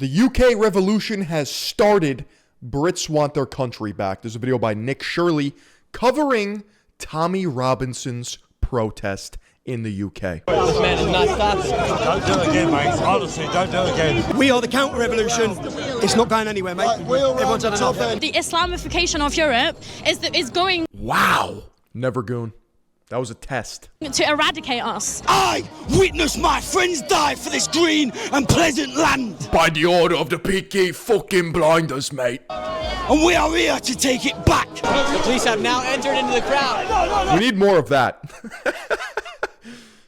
The UK revolution has started. Brits want their country back. There's a video by Nick Shirley covering Tommy Robinson's protest in the UK. This man is not stopping. Don't do it again, mate. Honestly, don't do it again. We are the counter-revolution. It's not going anywhere, mate. Everyone's had enough. The Islamification of Europe is going... Wow. Never goon. That was a test. ...to eradicate us. I witnessed my friends die for this green and pleasant land. By the order of the Peaky fucking Blinders, mate. And we are here to take it back. The police have now entered into the crowd. We need more of that.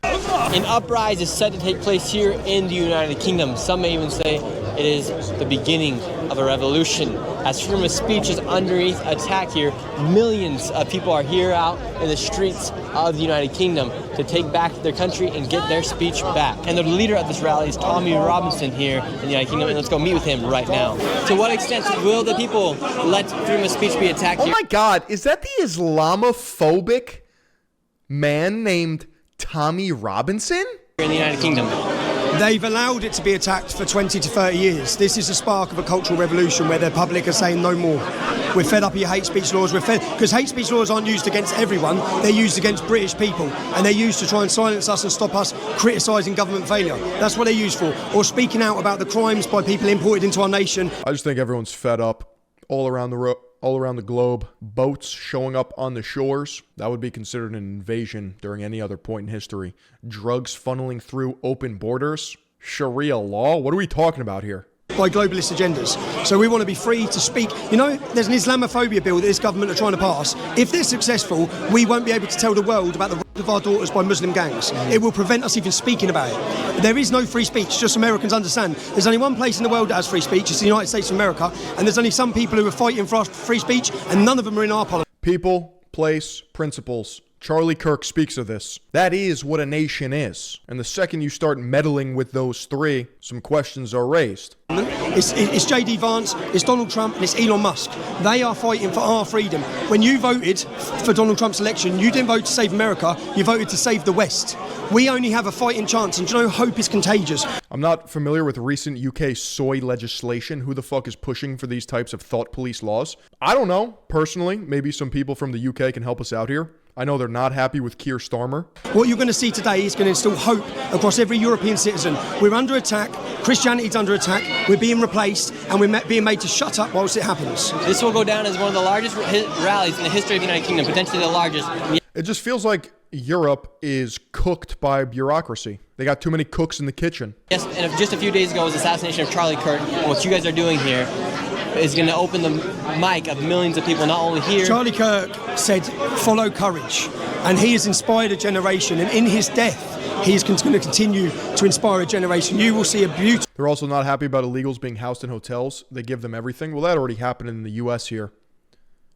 An uprising is set to take place here in the United Kingdom. Some may even say it is the beginning of a revolution. As freedom of speech is underneath attack here, millions of people are here out in the streets of the United Kingdom to take back their country and get their speech back. And the leader of this rally is Tommy Robinson here in the United Kingdom, and let's go meet with him right now. To what extent will the people let freedom of speech be attacked here? Oh my God, is that the Islamophobic man named Tommy Robinson? In the United Kingdom. They've allowed it to be attacked for 20 to 30 years. This is the spark of a cultural revolution where the public are saying no more. We're fed up of your hate speech laws. We're fed because hate speech laws aren't used against everyone. They're used against British people, and they're used to try and silence us and stop us criticising government failure. That's what they're used for. Or speaking out about the crimes by people imported into our nation. I just think everyone's fed up all around the globe. Boats showing up on the shores, that would be considered an invasion during any other point in history. Drugs funneling through open borders. Sharia law? What are we talking about here? By globalist agendas. So we want to be free to speak. You know, there's an Islamophobia bill that this government are trying to pass. If they're successful, we won't be able to tell the world about the rape of our daughters by Muslim gangs. It will prevent us even speaking about it. There is no free speech, just Americans understand. There's only one place in the world that has free speech, it's the United States of America, and there's only some people who are fighting for our free speech, and none of them are in our politics. People, place, principles. Charlie Kirk speaks of this. That is what a nation is. And the second you start meddling with those three, some questions are raised. It's J.D. Vance, it's Donald Trump, and it's Elon Musk. They are fighting for our freedom. When you voted for Donald Trump's election, you didn't vote to save America, you voted to save the West. We only have a fighting chance, and do you know, hope is contagious. I'm not familiar with recent UK soy legislation. Who the fuck is pushing for these types of thought police laws? I don't know. Personally, maybe some people from the UK can help us out here. I know they're not happy with Keir Starmer. What you're going to see today is going to instill hope across every European citizen. We're under attack, Christianity's under attack, we're being replaced, and we're being made to shut up whilst it happens. This will go down as one of the largest rallies in the history of the United Kingdom, potentially the largest. It just feels like Europe is cooked by bureaucracy. They got too many cooks in the kitchen. Yes, and just a few days ago was the assassination of Charlie Kirk, and what you guys are doing here is going to open the mic of millions of people, not only here. Charlie Kirk said, follow courage. And he has inspired a generation. And in his death, he is going to continue to inspire a generation. You will see a beautiful... They're also not happy about illegals being housed in hotels. They give them everything. Well, that already happened in the U.S. here.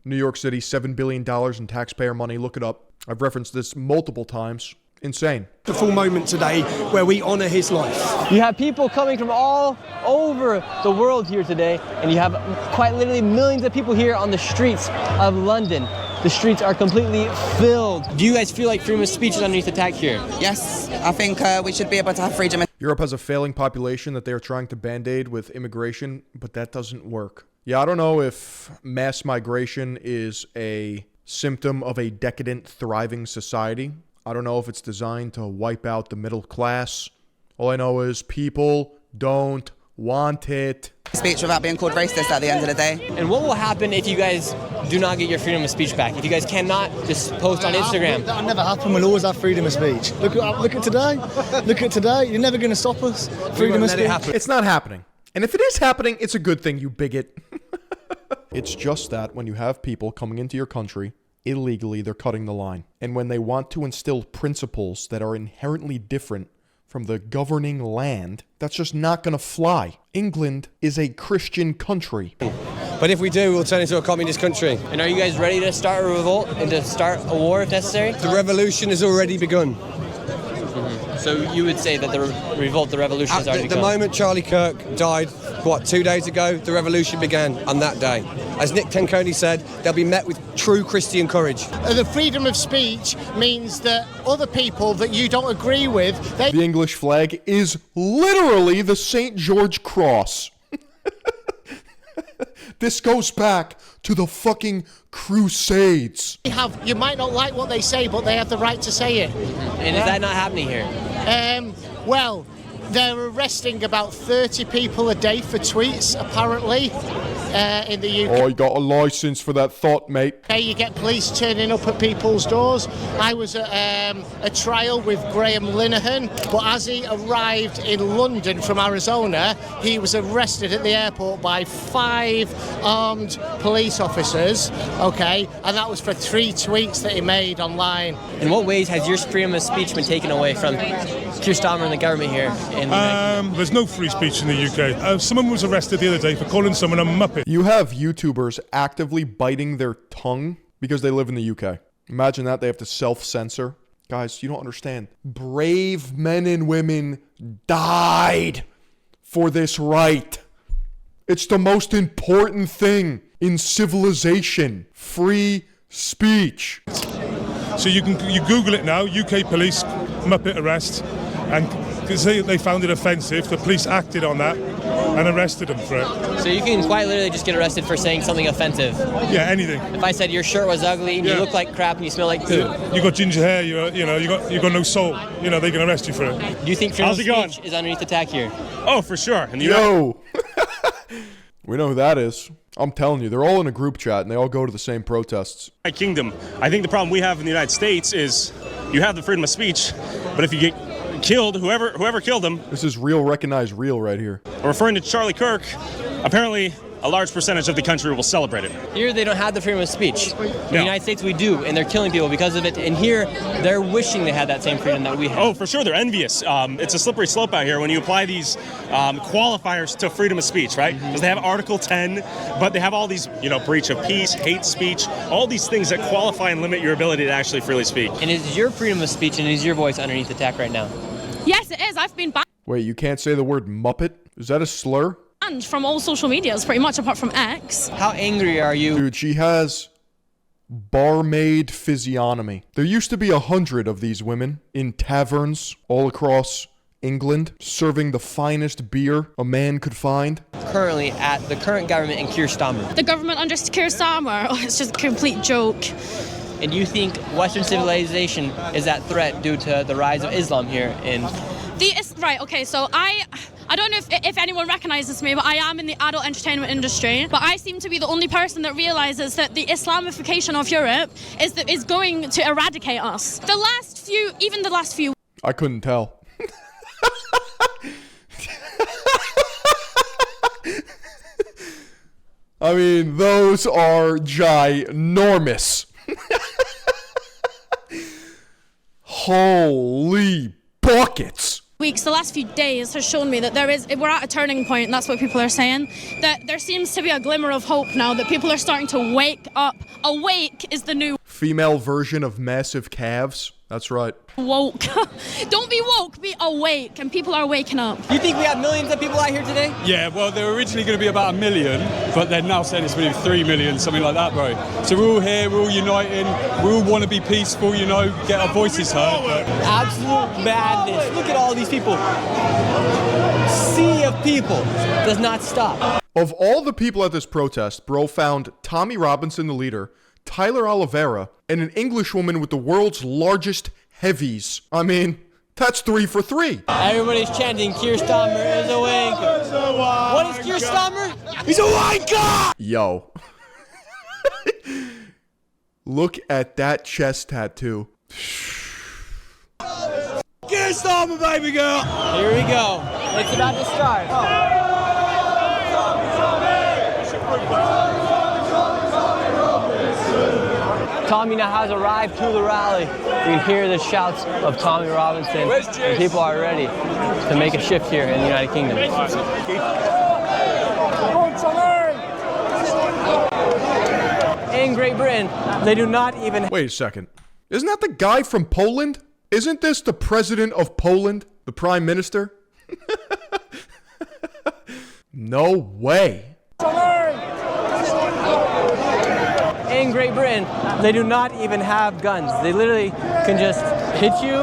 New York City, $7 billion in taxpayer money. Look it up. I've referenced this multiple times. Insane. The full moment today where we honour his life. You have people coming from all over the world here today, and you have quite literally millions of people here on the streets of London. The streets are completely filled. Do you guys feel like freedom of speech is underneath attack here? Yes, I think we should be able to have freedom. Europe has a failing population that they are trying to band-aid with immigration, but that doesn't work. Yeah, I don't know if mass migration is a symptom of a decadent, thriving society. I don't know if it's designed to wipe out the middle class. All I know is people don't want it. Speech without being called racist at the end of the day. And what will happen if you guys do not get your freedom of speech back? If you guys cannot just post on Instagram? That'll never happen. We'll always have freedom of speech. Look at today. Look at today. You're never going to stop us. Freedom of speech. It's not happening. And if it is happening, it's a good thing, you bigot. It's just that when you have people coming into your country illegally, they're cutting the line. And when they want to instill principles that are inherently different from the governing land, that's just not going to fly. England is a Christian country. But if we do, we'll turn into a communist country. And are you guys ready to start a revolt and to start a war if necessary? The revolution has already begun. So you would say that the revolt, the revolution has already begun? The moment Charlie Kirk died, 2 days ago, the revolution began on that day. As Nick Tenconi said, they'll be met with true Christian courage. The freedom of speech means that other people that you don't agree with... The English flag is literally the St. George cross. This goes back to the fucking Crusades. You might not like what they say, but they have the right to say it. And is that not happening here? Well, they're arresting about 30 people a day for tweets, apparently, in the UK. Oh, you got a license for that thought, mate. You get police turning up at people's doors. I was at a trial with Graham Linehan, but as he arrived in London from Arizona, he was arrested at the airport by 5 armed police officers, okay, and that was for 3 tweets that he made online. In what ways has your freedom of speech been taken away from Keir Starmer and the government here? There's no free speech in the UK. Someone was arrested the other day for calling someone a muppet. You have YouTubers actively biting their tongue because they live in the UK. Imagine that. They have to self-censor. Guys, you don't understand. Brave men and women died for this right. It's the most important thing in civilization. Free speech. So you Google it now, UK police muppet arrest, and because they found it offensive, the police acted on that and arrested them for it. So you can quite literally just get arrested for saying something offensive. Yeah, anything. If I said your shirt was ugly and you look like crap and you smell like poo. You got ginger hair, you got no soul. They can arrest you for it. Do you think freedom of speech is underneath attack here? Oh, for sure. And Yo! We know who that is. I'm telling you, they're all in a group chat and they all go to the same protests. Kingdom. I think the problem we have in the United States is you have the freedom of speech, but if you get killed, whoever killed him. This is real, recognize real right here. Referring to Charlie Kirk, apparently a large percentage of the country will celebrate it. Here they don't have the freedom of speech. In the United States we do, and they're killing people because of it. And here they're wishing they had that same freedom that we have. Oh, for sure, they're envious. It's a slippery slope out here when you apply these qualifiers to freedom of speech, right? Because they have Article 10, but they have all these, breach of peace, hate speech, all these things that qualify and limit your ability to actually freely speak. And is your freedom of speech and is your voice underneath attack right now? Yes, it is. I've been Wait, you can't say the word Muppet? Is that a slur? banned from all social medias, pretty much, apart from X. How angry are you? Dude, she has barmaid physiognomy. There used to be 100 of these women in taverns all across England, serving the finest beer a man could find. Currently at the current government and Keir Starmer. The government under Keir Starmer, it's just a complete joke. And you think Western civilization is at threat due to the rise of Islam here in... Right, okay, so I don't know if anyone recognizes me, but I am in the adult entertainment industry. But I seem to be the only person that realizes that the Islamification of Europe is going to eradicate us. The last few... I couldn't tell. I mean, those are ginormous. Holy buckets. Weeks, the last few days has shown me that we're at a turning point, and that's what people are saying. That there seems to be a glimmer of hope now, that people are starting to wake up. Awake is the new female version of massive calves. That's right. Woke. Don't be woke, be awake, and people are waking up. You think we have millions of people out here today? Yeah, well, they were originally going to be about 1 million, but they're now saying it's going to be 3 million, something like that, bro. So we're all here, we're all uniting, we all want to be peaceful, get our voices heard. But... Absolute madness. Look at all these people. Sea of people does not stop. Of all the people at this protest, bro found Tommy Robinson, the leader, Tyler Oliveira, and an Englishwoman with the world's largest heavies. I mean, that's 3 for 3. Everybody's chanting, Keir Starmer is awake. What is Keir Starmer? He's a wanker! Yo. Look at that chest tattoo. Keir Starmer, baby girl! Here we go. It's about to start. Tommy now has arrived to the rally. You can hear the shouts of Tommy Robinson. And people are ready to make a shift here in the United Kingdom. In Great Britain, they do not even... Wait a second. Isn't that the guy from Poland? Isn't this the president of Poland? The prime minister? No way. In Great Britain, they do not even have guns. They literally can just hit you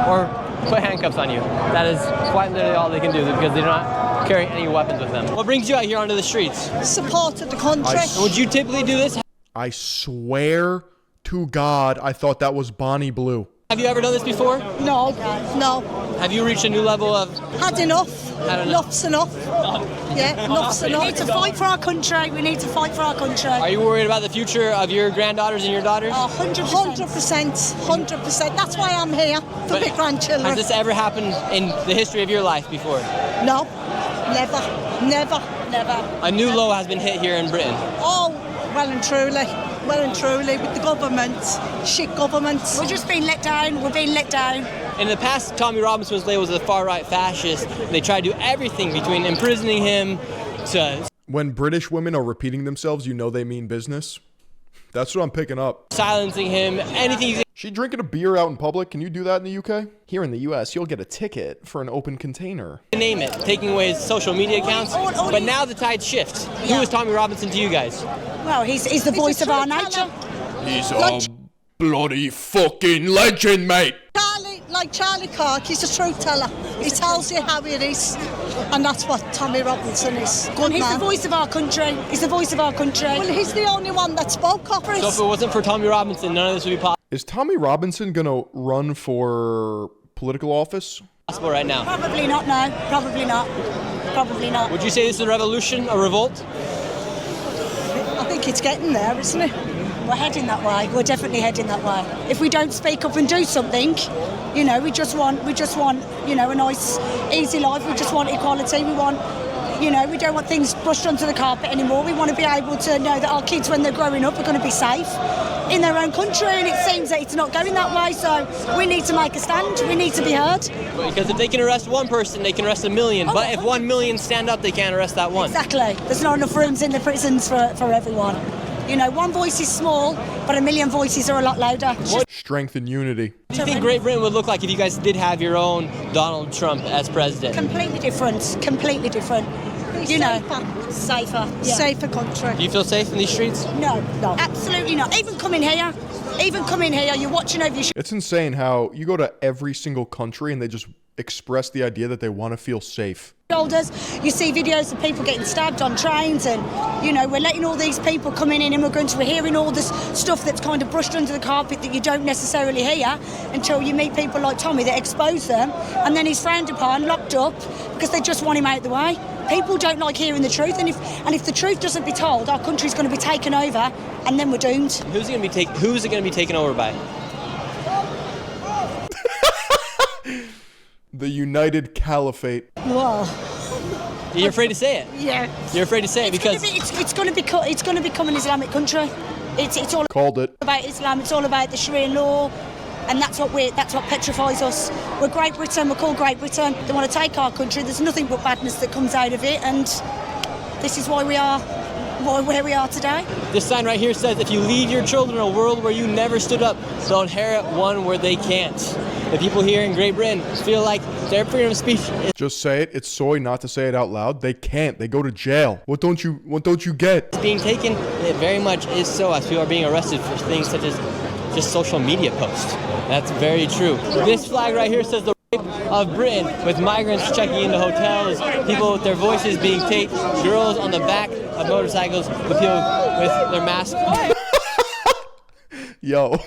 or put handcuffs on you. That is quite literally all they can do because they do not carry any weapons with them. What brings you out here onto the streets? Support of the country. Would you typically do this? I swear to God, I thought that was Bonnie Blue. Have you ever done this before? No. Have you reached a new level of... Had enough. Enough's enough. Yeah, enough's enough. We need to fight for our country. We need to fight for our country. Are you worried about the future of your granddaughters and your daughters? 100%. 100%. That's why I'm here, for my grandchildren. Has this ever happened in the history of your life before? No, never. A new low has been hit here in Britain. Oh, well and truly with the government, shit government. We're just being let down. We're being let down. In the past, Tommy Robinson was labeled as a far-right fascist. They tried to do everything between imprisoning him to... When British women are repeating themselves, you know they mean business. That's what I'm picking up. Silencing him, anything... She drinking a beer out in public? Can you do that in the UK? Here in the US, you'll get a ticket for an open container. Name it, taking away his social media accounts. But now the tide shifts. Who is Tommy Robinson to you guys? Well, he's the voice of our nature. He's a bloody fucking legend, mate. Charlie Clark, he's a truth teller. He tells you how it is. And that's what Tommy Robinson is. Good He's man. the voice of our country. He's the voice of our country. Well, he's the only one that spoke up. So if it wasn't for Tommy Robinson, none of this would be possible. Is Tommy Robinson gonna run for political office? Possible right now. Probably not, no. Probably not. Would you say this is a revolution, a revolt? I think it's getting there, isn't it? We're heading that way. We're definitely heading that way. If we don't speak up and do something, you know, we just want, you know, a nice, easy life. We just want equality. We want, you know, we don't want things brushed onto the carpet anymore. We want to be able to know that our kids, when they're growing up, are going to be safe in their own country, and it seems that it's not going that way, so we need to make a stand. We need to be heard. Because if they can arrest one person, they can arrest a million. But if 1 million stand up, they can't arrest that one. Exactly. There's not enough rooms in the prisons for everyone. You know, one voice is small, but a million voices are a lot louder. Strength and unity. What do you think Great Britain would look like if you guys did have your own Donald Trump as president? Completely different. Completely different. You know, safer. Yeah. Safer country. Do you feel safe in these streets? No, absolutely not. Even coming here, you're watching over your shoulder. It's insane how you go to every single country and they just express the idea that they want to feel safe. You see videos of people getting stabbed on trains, and you know, we're letting all these people coming in, immigrants, we're hearing all this stuff that's kind of brushed under the carpet that you don't necessarily hear until you meet people like Tommy that expose them, and then he's frowned upon, locked up, because they just want him out of the way. People don't like hearing the truth, and if the truth doesn't be told, our country's going to be taken over, and then we're doomed. Who's it going to be taken over by? The United Caliphate. Whoa. You're afraid to say it. Yeah. You're afraid to say it because it's going to become an Islamic country. It's all called it about Islam. It's all about the Sharia law, and that's what petrifies us. We're Great Britain. We're called Great Britain. They want to take our country. There's nothing but badness that comes out of it, and this is why we are where we are today. This sign right here says, if you leave your children a world where you never stood up, they'll inherit one where they can't. The people here in Great Britain feel like their freedom of speech is... Just say it. It's soy not to say it out loud. They can't. They go to jail. What don't you get? It's being taken. It very much is so, as people are being arrested for things such as just social media posts. That's very true. This flag right here says the rape of Britain, with migrants checking into hotels, people with their voices being taped, girls on the back of motorcycles with people with their masks. Yo.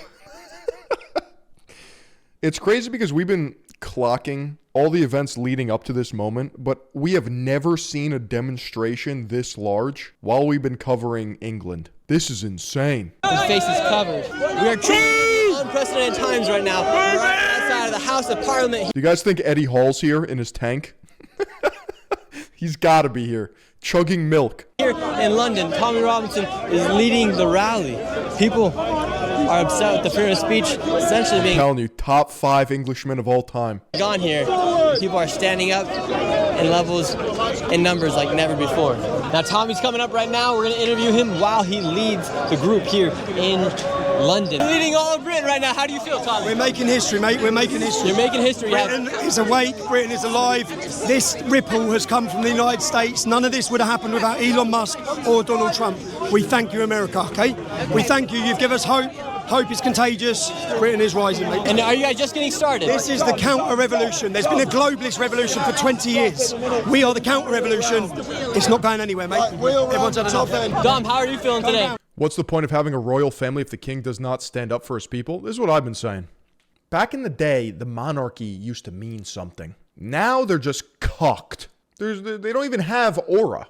It's crazy because we've been clocking all the events leading up to this moment, but we have never seen a demonstration this large while we've been covering England. This is insane. His face is covered. We are truly in unprecedented times right now. We're right outside of the House of Parliament. Do you guys think Eddie Hall's here in his tank? He's got to be here, chugging milk. Here in London, Tommy Robinson is leading the rally. People are upset with the freedom of speech essentially being... I'm telling you, top 5 Englishmen of all time. Gone here. People are standing up in levels, in numbers like never before. Now Tommy's coming up right now. We're going to interview him while he leads the group here in London. Leading all of Britain right now. How do you feel, Tommy? We're making history, mate. We're making history. You're making history. Britain is awake. Britain is alive. This ripple has come from the United States. None of this would have happened without Elon Musk or Donald Trump. We thank you, America, okay? We thank you. You've given us hope. Hope is contagious. Britain is rising, mate. And are you guys just getting started? This is the counter-revolution. There's been a globalist revolution for 20 years. We are the counter-revolution. It's not going anywhere, mate. Everyone's had enough. Dom, how are you feeling today? What's the point of having a royal family if the king does not stand up for his people? This is what I've been saying. Back in the day, the monarchy used to mean something. Now they're just cucked. They don't even have aura.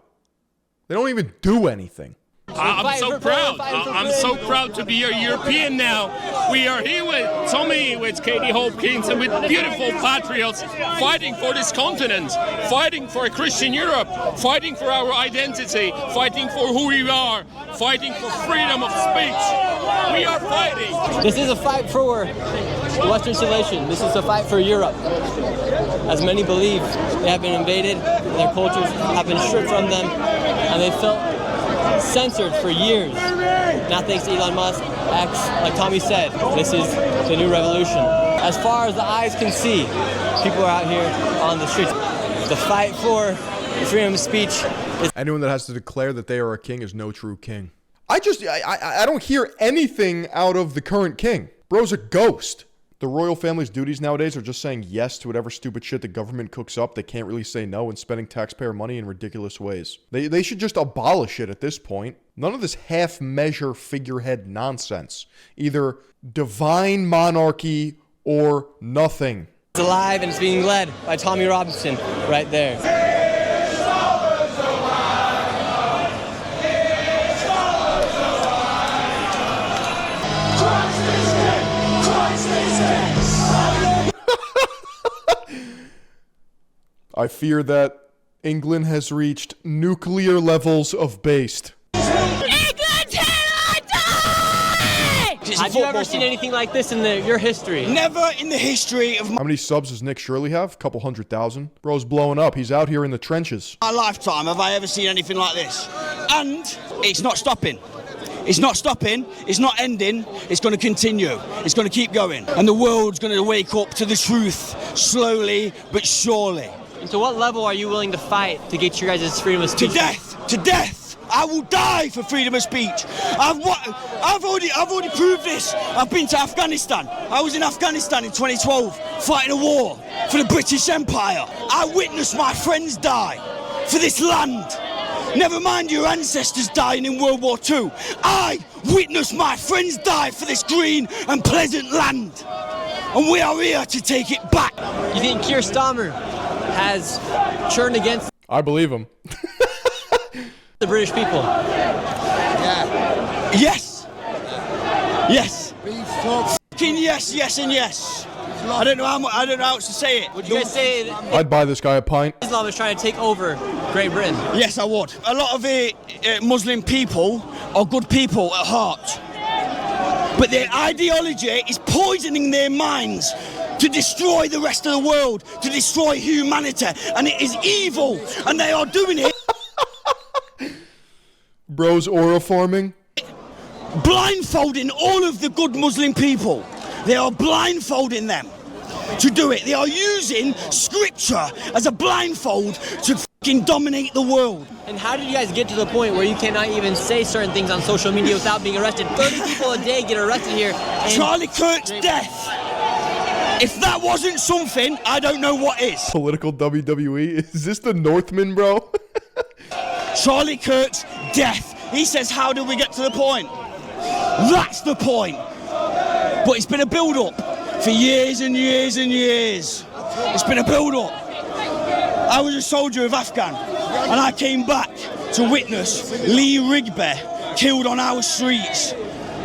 They don't even do anything. I'm so proud. I'm so proud to be a European now. We are here with Tommy, with Katie Hopkins, and with beautiful patriots fighting for this continent, fighting for a Christian Europe, fighting for our identity, fighting for who we are, fighting for freedom of speech. We are fighting. This is a fight for Western civilization. This is a fight for Europe. As many believe, they have been invaded, their cultures have been stripped from them, and they felt censored for years. Now thanks to Elon Musk, X, like Tommy said, this is the new revolution. As far as the eyes can see, people are out here on the streets. The fight for freedom of speech is... Anyone that has to declare that they are a king is no true king. I don't hear anything out of the current king. Bro's a ghost. The royal family's duties nowadays are just saying yes to whatever stupid shit the government cooks up. They can't really say no and spending taxpayer money in ridiculous ways. They should just abolish it at this point. None of this half-measure figurehead nonsense. Either divine monarchy or nothing. It's alive and it's being led by Tommy Robinson right there. I fear that England has reached nuclear levels of based. England till I die! Have you ever seen anything like this in your history? Never in the history of How many subs does Nick Shirley have? A couple 100,000. Bro's blowing up. He's out here in the trenches. my lifetime have I ever seen anything like this. And it's not stopping. It's not stopping, it's not ending, it's going to continue, it's going to keep going. And the world's going to wake up to the truth, slowly but surely. And to what level are you willing to fight to get your guys' freedom of speech? To death! To death! I will die for freedom of speech. I've already proved this. I've been to Afghanistan. I was in Afghanistan in 2012, fighting a war for the British Empire. I witnessed my friends die for this land. Never mind your ancestors dying in World War II. I witnessed my friends die for this green and pleasant land. And we are here to take it back. You think Keir Starmer has turned against... I believe him. the British people? Yeah. Yes. Yes. Fucking yes, yes, and yes. I don't know how else to say it. Would you guys say I'd buy this guy a pint. Islam is trying to take over Great Britain? Yes, I would. A lot of Muslim people are good people at heart. But their ideology is poisoning their minds to destroy the rest of the world, to destroy humanity. And it is evil. And they are doing it. Bro's aura forming. Blindfolding all of the good Muslim people. They are blindfolding them to do it. They are using scripture as a blindfold to fucking dominate the world. And how did you guys get to the point where you cannot even say certain things on social media without being arrested? 30 people a day get arrested here. Charlie Kirk's death. If that wasn't something, I don't know what is. Political WWE? Is this the Northman, bro? Charlie Kirk's death. He says, how did we get to the point? That's the point. But it's been a build-up for years and years and years. It's been a build-up. I was a soldier of Afghan, and I came back to witness Lee Rigby killed on our streets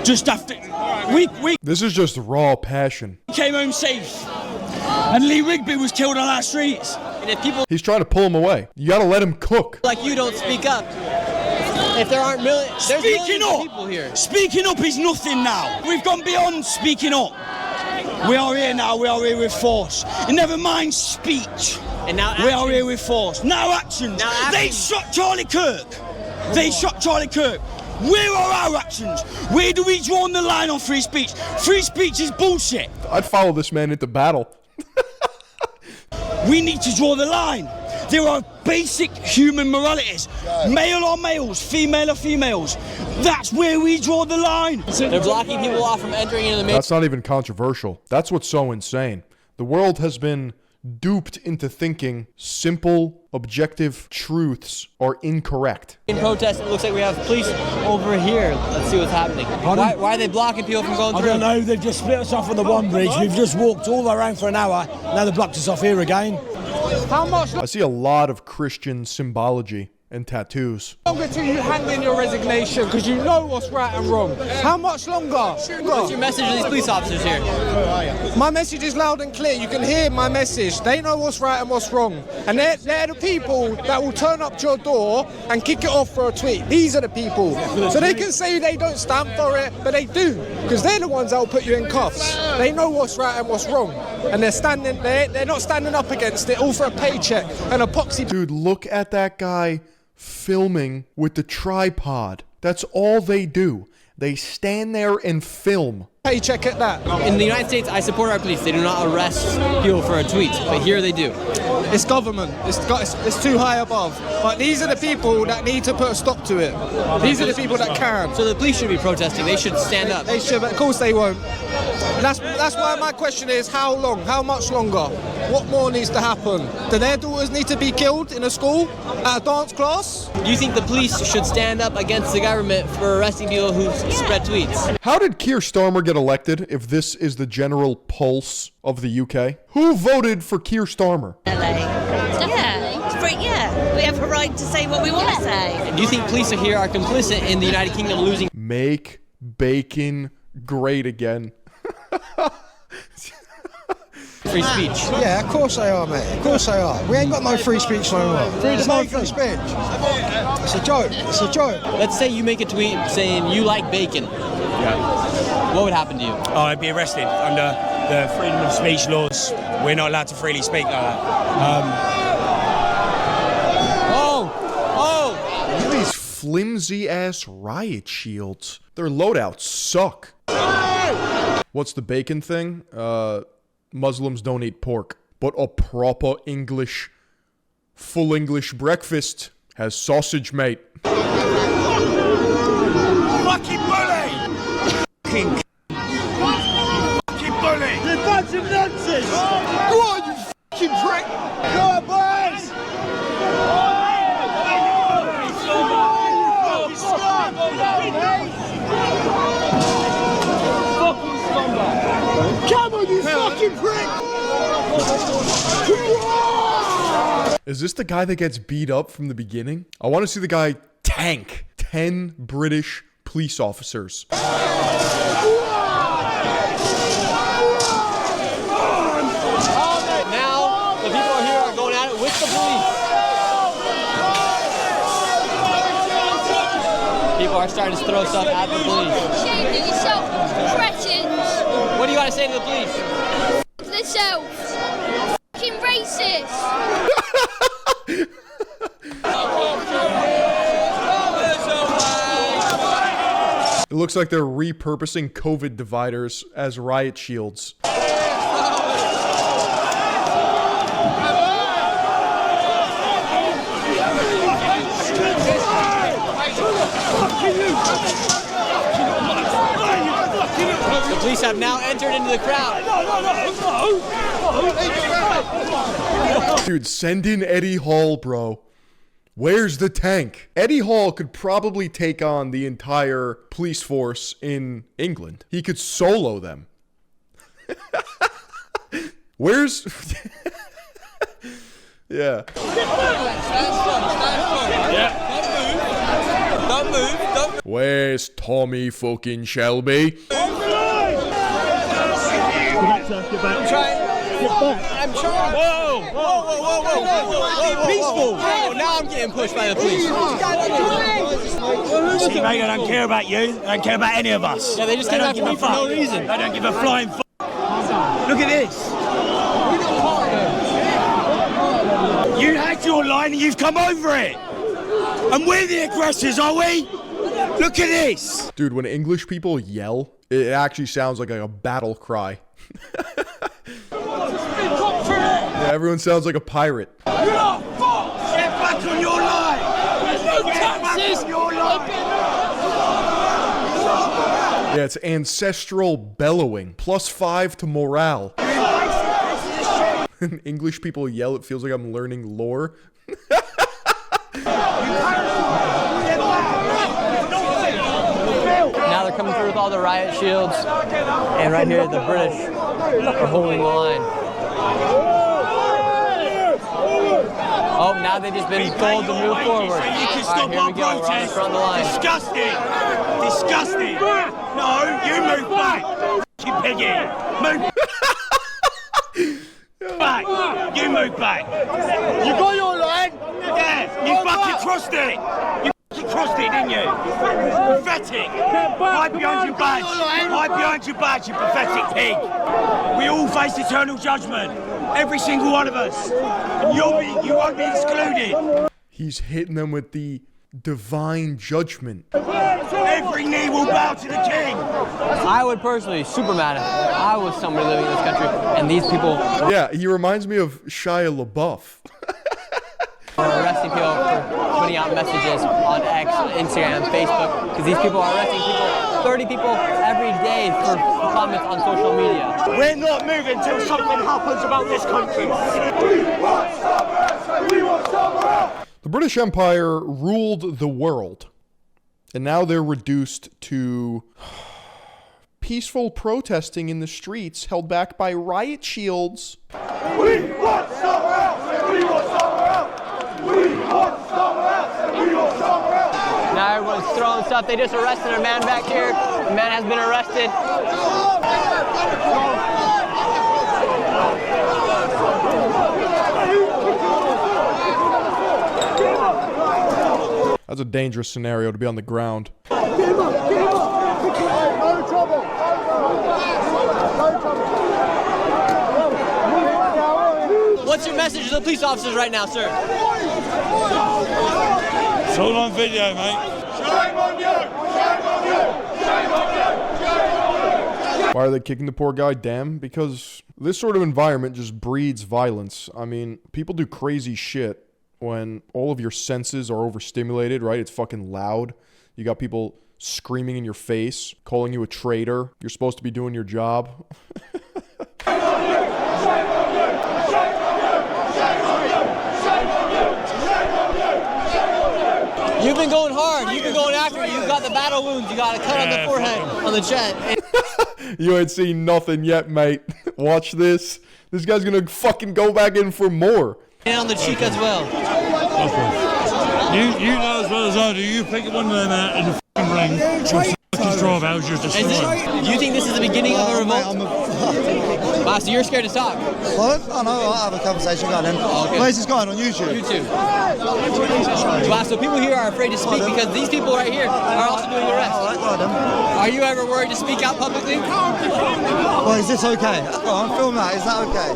just after... This is just raw passion. Came home safe, and Lee Rigby was killed on our streets. And if people... He's trying to pull him away. You gotta let him cook. Like you don't speak up. If there aren't millions of people here. Speaking up is nothing now. We've gone beyond speaking up. We are here now. We are here with force. And never mind speech. And now we are here with force. Now actions. They shot Charlie Kirk. They shot Charlie Kirk. Where are our actions? Where do we draw the line on free speech? Free speech is bullshit. I'd follow this man into battle. We need to draw the line. There are basic human moralities. Male are males, female are females. That's where we draw the line. They're blocking people off from entering into the main. That's not even controversial. That's what's so insane. The world has been duped into thinking simple, objective truths are incorrect. In protest, it looks like we have police over here. Let's see what's happening. Why are they blocking people from going through? I don't know. They've just split us off on the one bridge. We've just walked all around for an hour. Now they've blocked us off here again. How much I see a lot of Christian symbology and tattoos. longer till you hand in your resignation? Because you know what's right and wrong. How much longer? What's your message to these police officers here? My message is loud and clear. You can hear my message. They know what's right and what's wrong. And they're the people that will turn up to your door and kick it off for a tweet. These are the people. So they can say they don't stand for it, but they do. Because they're the ones that will put you in cuffs. They know what's right and what's wrong. And they're not standing up against it all for a paycheck and a poxy. Dude, look at that guy filming with the tripod. That's all they do. They stand there and film. Paycheck at that. In the United States, I support our police. They do not arrest people for a tweet, but here they do. It's government. It's too high above. But these are the people that need to put a stop to it. These are the people that can. So the police should be protesting. They should stand up. They should, but of course they won't. That's why my question is, how long? How much longer? What more needs to happen? Do their daughters need to be killed in a school, at a dance class? Do you think the police should stand up against the government for arresting people who spread tweets? How did Keir Starmer get elected if this is the general pulse of the UK? Who voted for Keir Starmer? Yeah, we have a right to say what we want to say. Do you think police here are complicit in the United Kingdom losing? Make bacon great again. Free speech. Yeah, of course they are, mate. Of course they are. We ain't got no free speech no more. There's no free speech. It's a joke. It's a joke. Let's say you make a tweet saying you like bacon. Yeah. What would happen to you? Oh, I'd be arrested under the freedom of speech laws. We're not allowed to freely speak like that. Look at these flimsy ass riot shields. Their loadouts suck. What's the bacon thing? Muslims don't eat pork. But a proper English, full English breakfast has sausage, mate. Fucking bully! Fucking bully! You're a bunch of nonsense! Go on, you fucking prick! Go on, boys! Come on, you fucking prick! Is this the guy that gets beat up from the beginning? I want to see the guy tank 10 British police officers. Now, the people here are going at it with the police. People are starting to throw stuff at the police. Shame yourself, cretins. What do you got to say to the police? Themselves. Fucking racist. It looks like they're repurposing COVID dividers as riot shields. The police have now entered into the crowd. Dude, send in Eddie Hall, bro. Where's the tank? Eddie Hall could probably take on the entire police force in England. He could solo them. Where's... Yeah. Don't move. Where's Tommy fucking Shelby? I'm trying. Whoa. Be peaceful. Now I'm getting pushed by the police. See, mate, I don't care about you. I don't care about any of us. Yeah, they just came after me for no reason. They don't give a flying fuck. Look at this. You had your line and you've come over it. And we're the aggressors, are we? Look at this. Dude, when English people yell, it actually sounds like a battle cry. Yeah, everyone sounds like a pirate. You're not back on your line! Get back on your line! Yeah, it's ancestral bellowing. +5 to morale. English people yell, it feels like I'm learning lore. Now they're coming through with all the riot shields, and right here the British are holding the line. Oh, now they've just been told to move forward. You can All right, stop here our we go. We're on the protest. front of the line. Disgusting! Disgusting! No, you move back! You piggy! Move back! You move back! You got your line? Yeah, you fucking crossed it! You fucking crossed it, didn't you? Pathetic! Hide behind your badge! Hide behind your badge, you pathetic pig! We all face eternal judgment. Every single one of us. And you won't be excluded. He's hitting them with the divine judgment. Every knee will bow to the king. I would personally, super mad if I was somebody living in this country, and these people Yeah, he reminds me of Shia LaBeouf. are arresting people for putting out messages on X, Instagram, Facebook, because these people are arresting people, 30 people every day for comments on social media. We're not moving till something happens about this country. The British Empire ruled the world, and now they're reduced to peaceful protesting in the streets held back by riot shields. We want somewhere else! We want somewhere else! We want somewhere else! We want somewhere else! Now everyone's throwing stuff. They just arrested a man back here. The man has been arrested. That's a dangerous scenario to be on the ground. Get him up! Get him up! No trouble! No trouble! What's your message to the police officers right now, sir? It's all on video, mate. Shame on you! Shame on you! Shame on you! Shame on you! Why are they kicking the poor guy? Damn, because this sort of environment just breeds violence. I mean, people do crazy shit when all of your senses are overstimulated, right? It's fucking loud. You got people screaming in your face, calling you a traitor. You're supposed to be doing your job. You've been going hard. You've been going after it. You've got the battle wounds. You got a cut on the forehead, on the chest. You ain't seen nothing yet, mate. Watch this. This guy's gonna fucking go back in for more. And on the cheek as well. You know as well as I do, you pick one of them out in the fucking ring. Just 12 hours, you're destroyed. Do you think this is the beginning of a revolt? Wow, so you're scared to talk? What? Oh no, I'll have a conversation going then. Oh, okay. Where's this going on YouTube? YouTube. Wow, so people here are afraid to speak because these people right here are also doing arrests. Are you ever worried to speak out publicly? Well, is this okay? Go on, film that. Is that okay?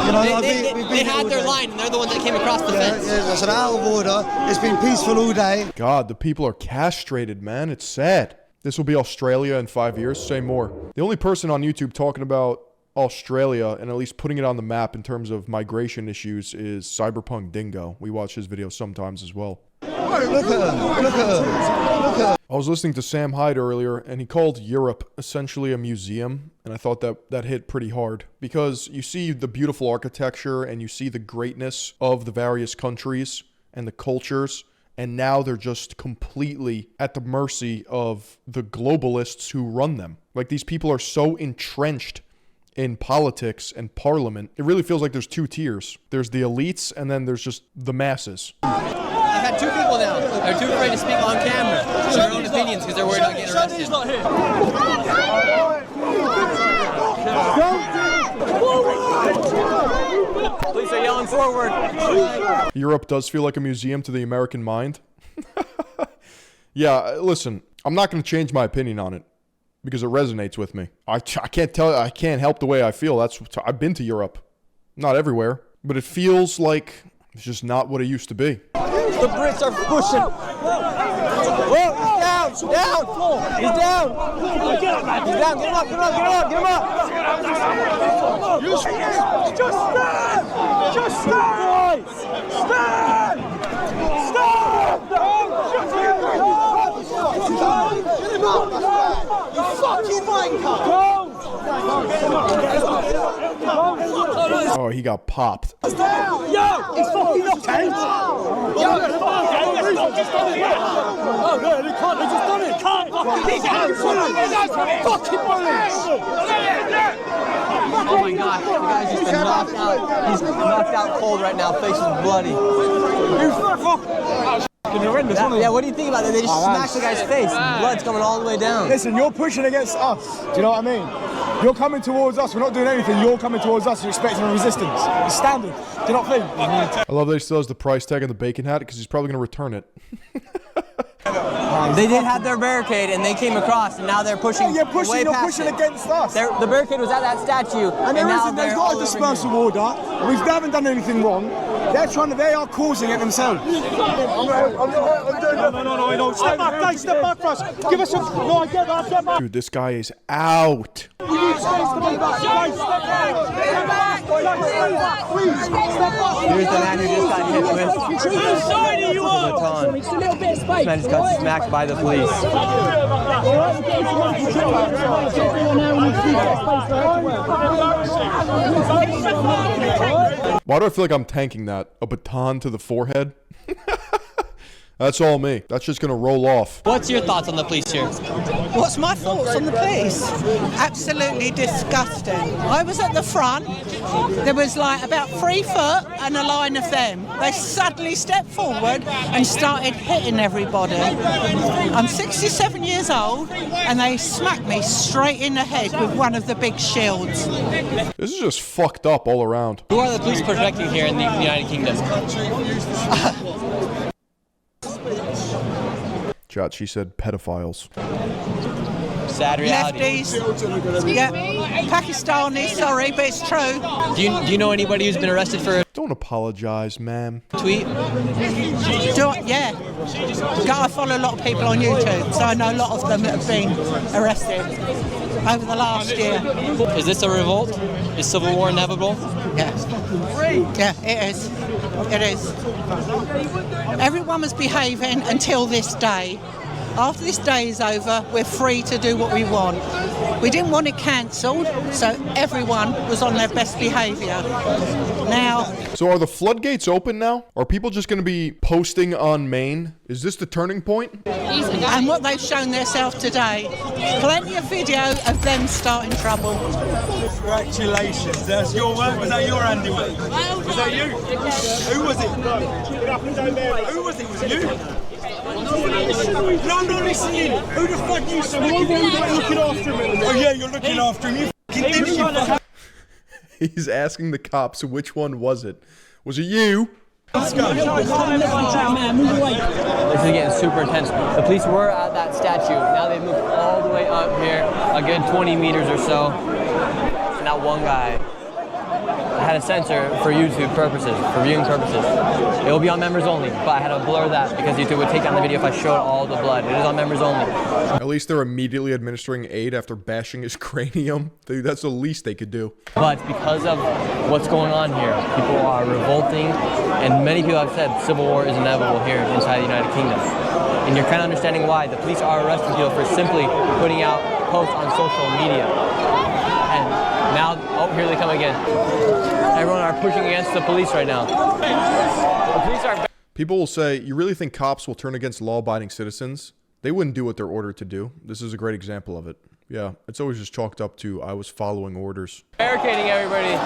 You know, they had their line and they're the ones that came across the fence. Yeah, so out of order. It's been peaceful all day. God, the people are castrated, man. It's sad. This will be Australia in 5 years. Say more. The only person on YouTube talking about Australia and at least putting it on the map in terms of migration issues is Cyberpunk Dingo. We watch his videos sometimes as well. Look at him. Look at him. Look at him. I was listening to Sam Hyde earlier, and he called Europe essentially a museum, and I thought that hit pretty hard. Because you see the beautiful architecture, and you see the greatness of the various countries and the cultures, and now they're just completely at the mercy of the globalists who run them. Like, these people are so entrenched in politics and parliament. It really feels like there's two tiers. There's the elites, and then there's just the masses. I've had two people now. They're too afraid to speak on camera for their own opinions because they're worried about getting arrested. He's not here. Police are yelling forward. Europe does feel like a museum to the American mind. Yeah, listen, I'm not going to change my opinion on it because it resonates with me. I can't help the way I feel. I've been to Europe. Not everywhere, but it feels like it's just not what it used to be. The Brits are pushing. Whoa, he's down, down. He's down. He's down. Get him up, get him up, get him up, get him up. Just stand! Just stand! Stand! Stand! You fucking wanker! Oh, he got popped. Yo! He's fucking knocked out! Yo, it's fucking Oh, no, they can't, they just done it! Can't fucking bullets! Oh my gosh, the guy's just been knocked out. He's knocked out cold right now, face is bloody. Yeah, what do you think about that? They just smashed the guy's face. Blood's coming all the way down. Listen, you're pushing against us. Do you know what I mean? You're coming towards us. We're not doing anything. You're coming towards us. You're expecting a resistance. It's standard. Do you not think? I love that he still has the price tag on the bacon hat because he's probably going to return it. They did have their barricade and they came across and now they're pushing You're pushing it. against us. The barricade was at that statue and now there's not a dispersal order. We haven't done anything wrong. They are causing it themselves. No, step back, guys, step back for us. Give us a... No, I get that. Dude, this guy is out. Here's the man who just got hit with a baton. This man just got smacked by the police. Why do I feel like I'm tanking that? A baton to the forehead? That's all me. That's just gonna roll off. What's your thoughts on the police here? What's my thoughts on the police? Absolutely disgusting. I was at the front. There was like about 3 foot and a line of them. They suddenly stepped forward and started hitting everybody. I'm 67 years old and they smacked me straight in the head with one of the big shields. This is just fucked up all around. Who are the police protecting here in the United Kingdom? Chat, she said pedophiles. Sad reality. Lefties. Yeah. Pakistani, sorry, but it's true. Do you know anybody who's been arrested for a Don't apologize, ma'am. tweet? Yeah. I follow a lot of people on YouTube, so I know a lot of them that have been arrested over the last year. Is this a revolt? Is civil war inevitable? Yeah. Yeah, it is. It is. Everyone was behaving until this day. After this day is over, we're free to do what we want. We didn't want it cancelled, so everyone was on their best behaviour. Now... So are the floodgates open now? Are people just going to be posting on Maine? Is this the turning point? And what they've shown themselves today, plenty of video of them starting trouble. Congratulations, that's your work. Was that your handiwork? Was that you? Who was it? Who was it? Was it you? No, I'm not listening. Who the fuck you? So I'm looking after him. Oh yeah, you're looking after him. You fucking dipshit. He's asking the cops which one was it. Was it you? Let's go. This is getting super intense. The police were at that statue. Now they've moved all the way up here, a good 20 meters or so. And now one guy had a sensor for YouTube purposes, for viewing purposes. It will be on members only, but I had to blur that because YouTube would take down the video if I showed all the blood. It is on members only. At least they're immediately administering aid after bashing his cranium. That's the least they could do. But because of what's going on here, people are revolting, and many people have said civil war is inevitable here inside the United Kingdom. And you're kind of understanding why. The police are arresting people for simply putting out posts on social media. And now, oh, here they come again. Everyone are pushing against the police right now. The police are... People will say, you really think cops will turn against law-abiding citizens? They wouldn't do what they're ordered to do. This is a great example of it. Yeah, it's always just chalked up to, I was following orders. Barricading everybody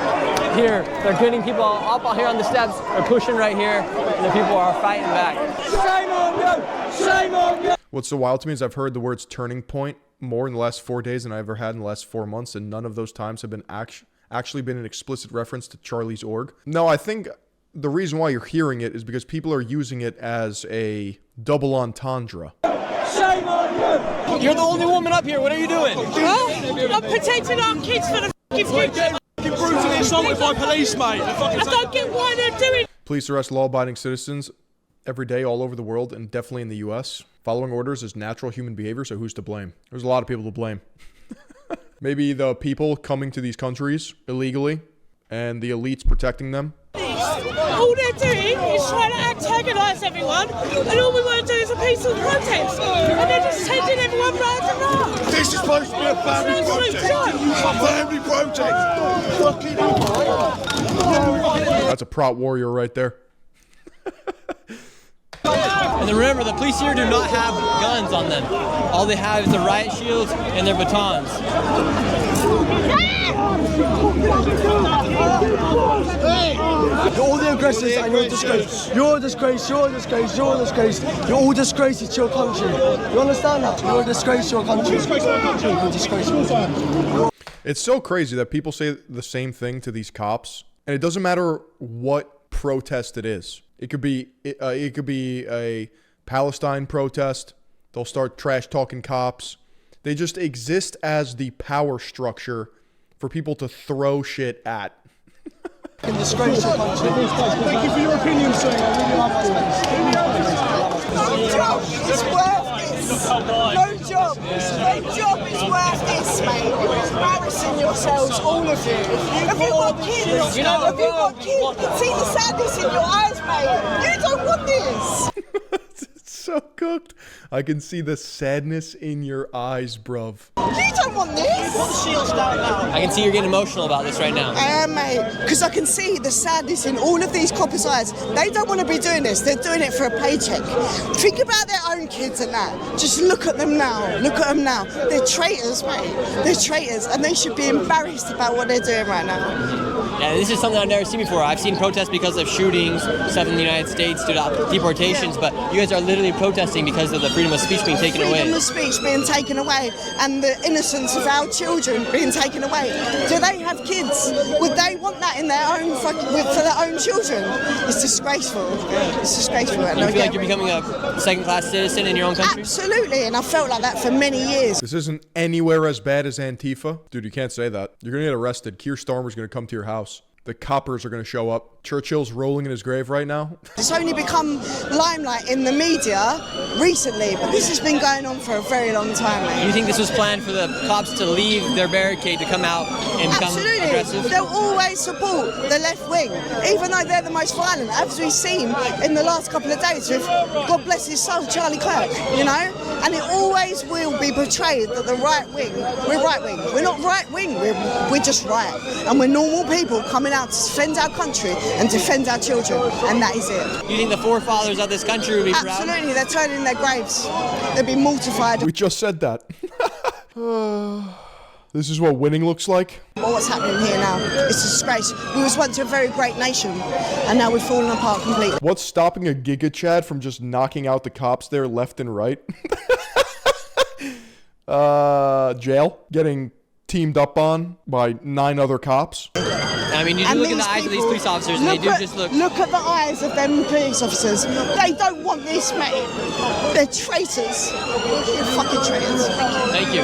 here. They're getting people up here on the steps. They're pushing right here, and the people are fighting back. Shame on you! Shame on you! What's so wild to me is I've heard the words turning point more in the last 4 days than I ever had in the last 4 months, and none of those times have been actually been an explicit reference to Charlie's org. No, I think the reason why you're hearing it is because people are using it as a double entendre. Shame on you! You're the only woman up here. What are you doing? I'm protecting our kids for the future. Brutally assaulted by police, mate. I don't get why they're doing. Police arrest law-abiding citizens every day all over the world, and definitely in the US. Following orders is natural human behavior, so who's to blame? There's a lot of people to blame. Maybe the people coming to these countries illegally and the elites protecting them. all they're doing is trying to antagonise everyone, and all we want to do is a peaceful protest, and they're just sending everyone round and round. This is supposed to be a family protest. Family protest. Fucking That's a prop warrior right there. And then remember, the police here do not have guns on them. All they have is the riot shields and their batons. You're all the aggressors and you're a disgrace. You're a disgrace, you're a disgrace, you're a disgrace. You're all disgraces to your country. You understand that? You're a disgrace to your country. You're a disgrace to your country. It's so crazy that people say the same thing to these cops, and it doesn't matter what protest it is. It could be a Palestine protest. They'll start trash talking cops. They just exist as the power structure for people to throw shit at. In disgrace your country. Thank you for your opinion, sir. I really love No job is worth this. No job. No job is worth this, mate. You're embarrassing yourselves, all of you. Have you got kids? Have you got kids? You can see the sadness in your eyes, mate. You don't want this. So cooked. I can see the sadness in your eyes, bruv. You don't want this. Put the shields down now. I can see you're getting emotional about this right now. I am, mate, because I can see the sadness in all of these coppers' eyes. They don't want to be doing this. They're doing it for a paycheck. Think about their own kids and that. Just look at them now. Look at them now. They're traitors, mate. They're traitors, and they should be embarrassed about what they're doing right now. Yeah, this is something I've never seen before. I've seen protests because of shootings, stuff in the United States, due to deportations, but you guys are literally protesting because of the freedom of speech being taken away. Freedom of speech being taken away and the innocence of our children being taken away. Do they have kids? Would they want that in their own for their own children? It's disgraceful. It's disgraceful. Do you feel like you're becoming a second-class citizen in your own country? Absolutely, and I felt like that for many years. This isn't anywhere as bad as Antifa. Dude, you can't say that. You're gonna get arrested. Keir Starmer's gonna come to your house. The coppers are going to show up. Churchill's rolling in his grave right now. It's only become limelight in the media recently, but this has been going on for a very long time, mate. Do you think this was planned for the cops to leave their barricade to come out and become aggressive? They'll always support the left wing, even though they're the most violent, as we've seen in the last couple of days with, God bless his soul, Charlie Kirk, you know? And it always will be portrayed that the right wing, we're right wing. We're not right wing, we're just right. And we're normal people coming out to defend our country and defend our children, and that is it. Do you think the forefathers of this country would be proud? Absolutely, they're turning in their graves. They'd be mortified. We just said that. This is what winning looks like. What's happening here now? It's a disgrace. We was once a very great nation, and now we've fallen apart completely. What's stopping a Giga Chad from just knocking out the cops there left and right? Jail. Getting teamed up on by 9 other cops. I mean, you do look in the eyes of these police officers, and they do just look... Look at the eyes of them police officers. They don't want this, mate. They're traitors. They're fucking traitors. Thank you.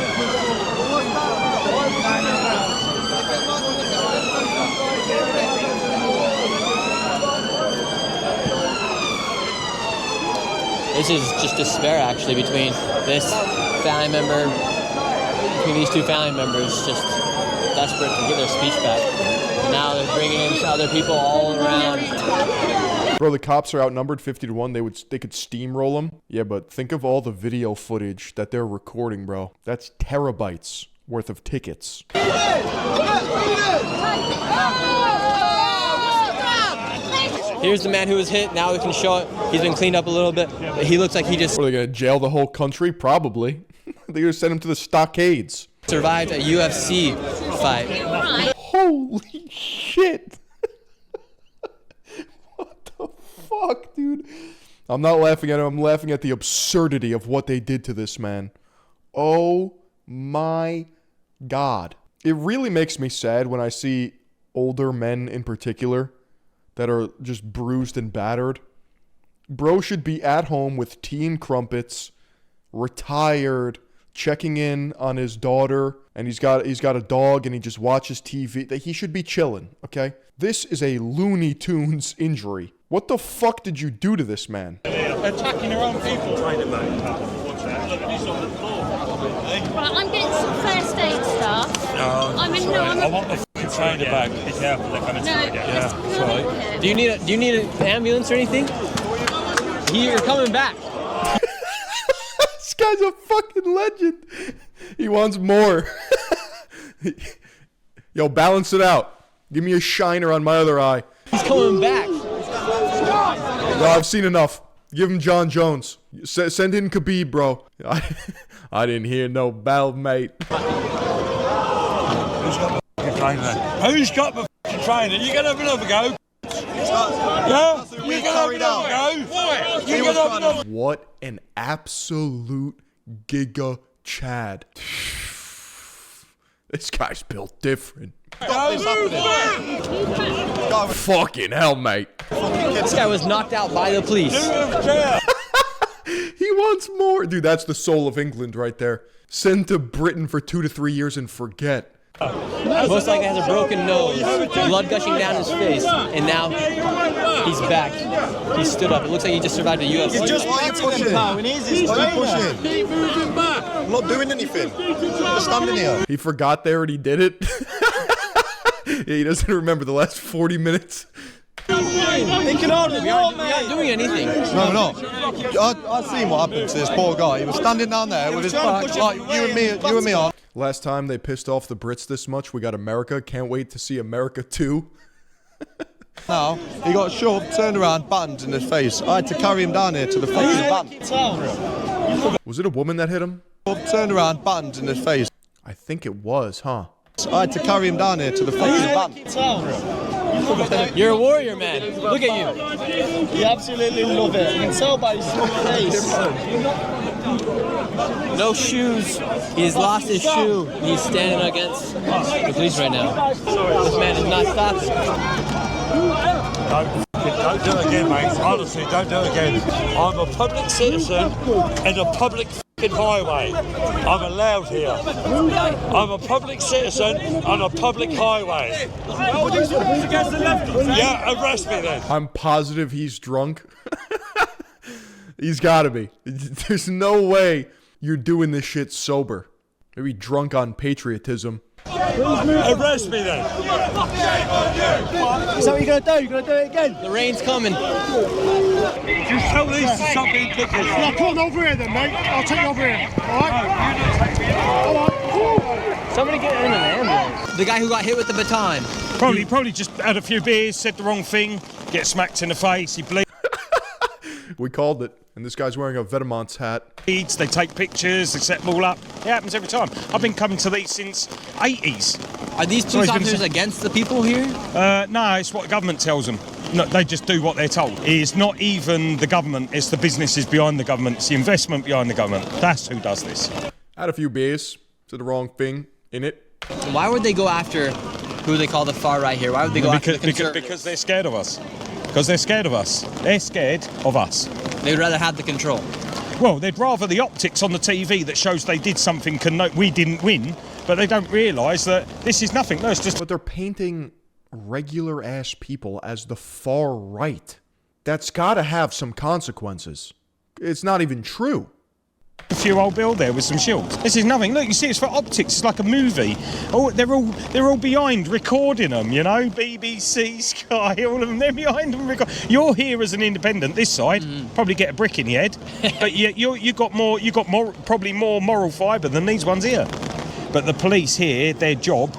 This is just despair, actually, between this family member, between these two family members, just desperate to get their speech back. And now they're bringing in other people all around. Bro, the cops are outnumbered 50-1. They could steamroll them. Yeah, but think of all the video footage that they're recording, bro. That's terabytes worth of tickets. Here's the man who was hit. Now we can show it. He's been cleaned up a little bit. But he looks like he just... What, are they going to jail the whole country? Probably. They're going to send him to the stockades. Survived a UFC fight. Holy shit. What the fuck, dude? I'm not laughing at him. I'm laughing at the absurdity of what they did to this man. Oh my God. It really makes me sad when I see older men in particular that are just bruised and battered. Bro should be at home with tea and crumpets, retired, checking in on his daughter, and he's got a dog and he just watches TV. He should be chilling, okay? This is a Looney Tunes injury. What the fuck did you do to this man? Attacking their own people. Right, I'm getting some first aid stuff. I want the fucking train about. Be careful, they're coming through again. Yeah, that's right. Do you need an ambulance or anything? You're coming back. This guy's a fucking legend. He wants more. Yo, balance it out. Give me a shiner on my other eye. He's coming back. Yo, I've seen enough. Give him John Jones. Send in Khabib, bro. I didn't hear no bell, mate. Who's got the fucking trainer? You gonna have another go? Yeah? You gonna have another go? You gonna have another. What an absolute giga Chad. This guy's built different. Fucking hell, mate. This guy was knocked out by the police. He wants more. Dude, that's the soul of England right there. Send to Britain for 2 to 3 years and forget. Most likely has a broken nose, blood gushing down his face, and now he's back. He stood up. It looks like he just survived a UFC. Why are you pushing? Why are you pushing? Keep moving back. I'm not doing anything. I'm standing here. He forgot there and he did it. Yeah, he doesn't remember the last 40 minutes. We aren't doing anything. No, we're not. I seen what happened to this poor guy. He was standing down there with his back, like you and me on. Last time they pissed off the Brits this much, we got America. Can't wait to see America 2. Now, he got shoved, turned around, battened in his face. I had to carry him down here to the fucking van. Was it a woman that hit him? Turned around, battened in his face. I think it was, huh? I had to carry him down here to the fucking van. You're a warrior, man. Look at you. You absolutely love it. You can tell by his face. No shoes. He's lost his shoe. He's standing against the police right now. This man is not stopping. Don't do it again, mate. Honestly, don't do it again. I'm a public citizen and a public fucking highway. I'm allowed here. I'm a public citizen on a public highway. Yeah, arrest me then. I'm positive he's drunk. He's gotta be. There's no way you're doing this shit sober. Maybe drunk on patriotism. Arrest me then. Is that what you're going to do? You're going to do it again? The rain's coming. Just tell these to stop being pictures. Yeah, come on over here then, mate. I'll take you over here. Alright? Somebody get in an ambulance. The guy who got hit with the baton. Probably just had a few beers, said the wrong thing, get smacked in the face, he bleeds. We called it. And this guy's wearing a Vetements hat. They take pictures, they set them all up. It happens every time. I've been coming to these since 80s. Are these police officers against the people here? No, it's what the government tells them. No, they just do what they're told. It's not even the government, it's the businesses behind the government, it's the investment behind the government. That's who does this. Had a few beers, said the wrong thing in it. Why would they go after who they call the far right here? Why would they go after the conservatives? Because they're scared of us. Because they're scared of us. They're scared of us. They'd rather have the control. Well, they'd rather the optics on the TV that shows they did something we didn't win, but they don't realise that this is nothing. No, it's just... But they're painting regular-ass people as the far right. That's gotta have some consequences. It's not even true. A few old Bill there with some shields. This is nothing. Look, you see, it's for optics. It's like a movie. Oh, they're all behind recording them. You know, BBC, Sky, all of them. They're behind them. You're here as an independent. This side probably get a brick in your head, but you got probably more moral fibre than these ones here. But the police here, their job,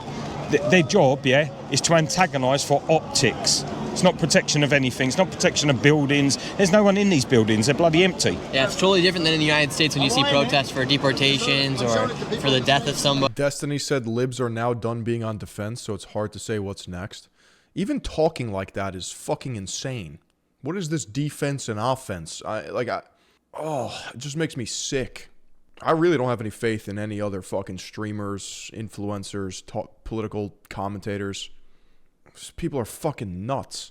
is to antagonise for optics. It's not protection of anything. It's not protection of buildings. There's no one in these buildings. They're bloody empty. Yeah, it's totally different than in the United States when you see protests for deportations or for the death of somebody. Destiny said libs are now done being on defense, so it's hard to say what's next. Even talking like that is fucking insane. What is this defense and offense? It just makes me sick. I really don't have any faith in any other fucking streamers, influencers, political commentators. People are fucking nuts.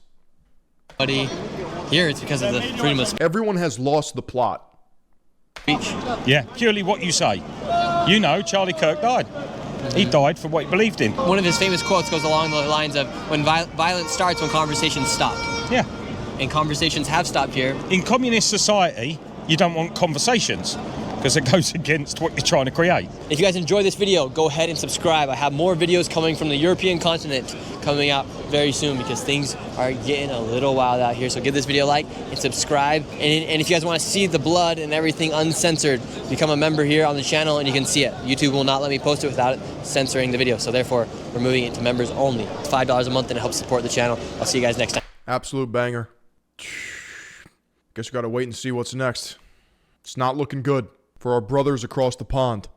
Buddy, here it's because of the freedom of speech. Everyone has lost the plot. Yeah, purely what you say. You know, Charlie Kirk died. He died for what he believed in. One of his famous quotes goes along the lines of, when violence starts, when conversations stop. Yeah. And conversations have stopped here. In communist society, you don't want conversations. because it goes against what you're trying to create. If you guys enjoyed this video, go ahead and subscribe. I have more videos coming from the European continent coming out very soon because things are getting a little wild out here. So give this video a like and subscribe. And if you guys want to see the blood and everything uncensored, become a member here on the channel and you can see it. YouTube will not let me post it without it censoring the video. So therefore, we're moving it to members only. It's $5 a month and it helps support the channel. I'll see you guys next time. Absolute banger. Guess we gotta wait and see what's next. It's not looking good for our brothers across the pond.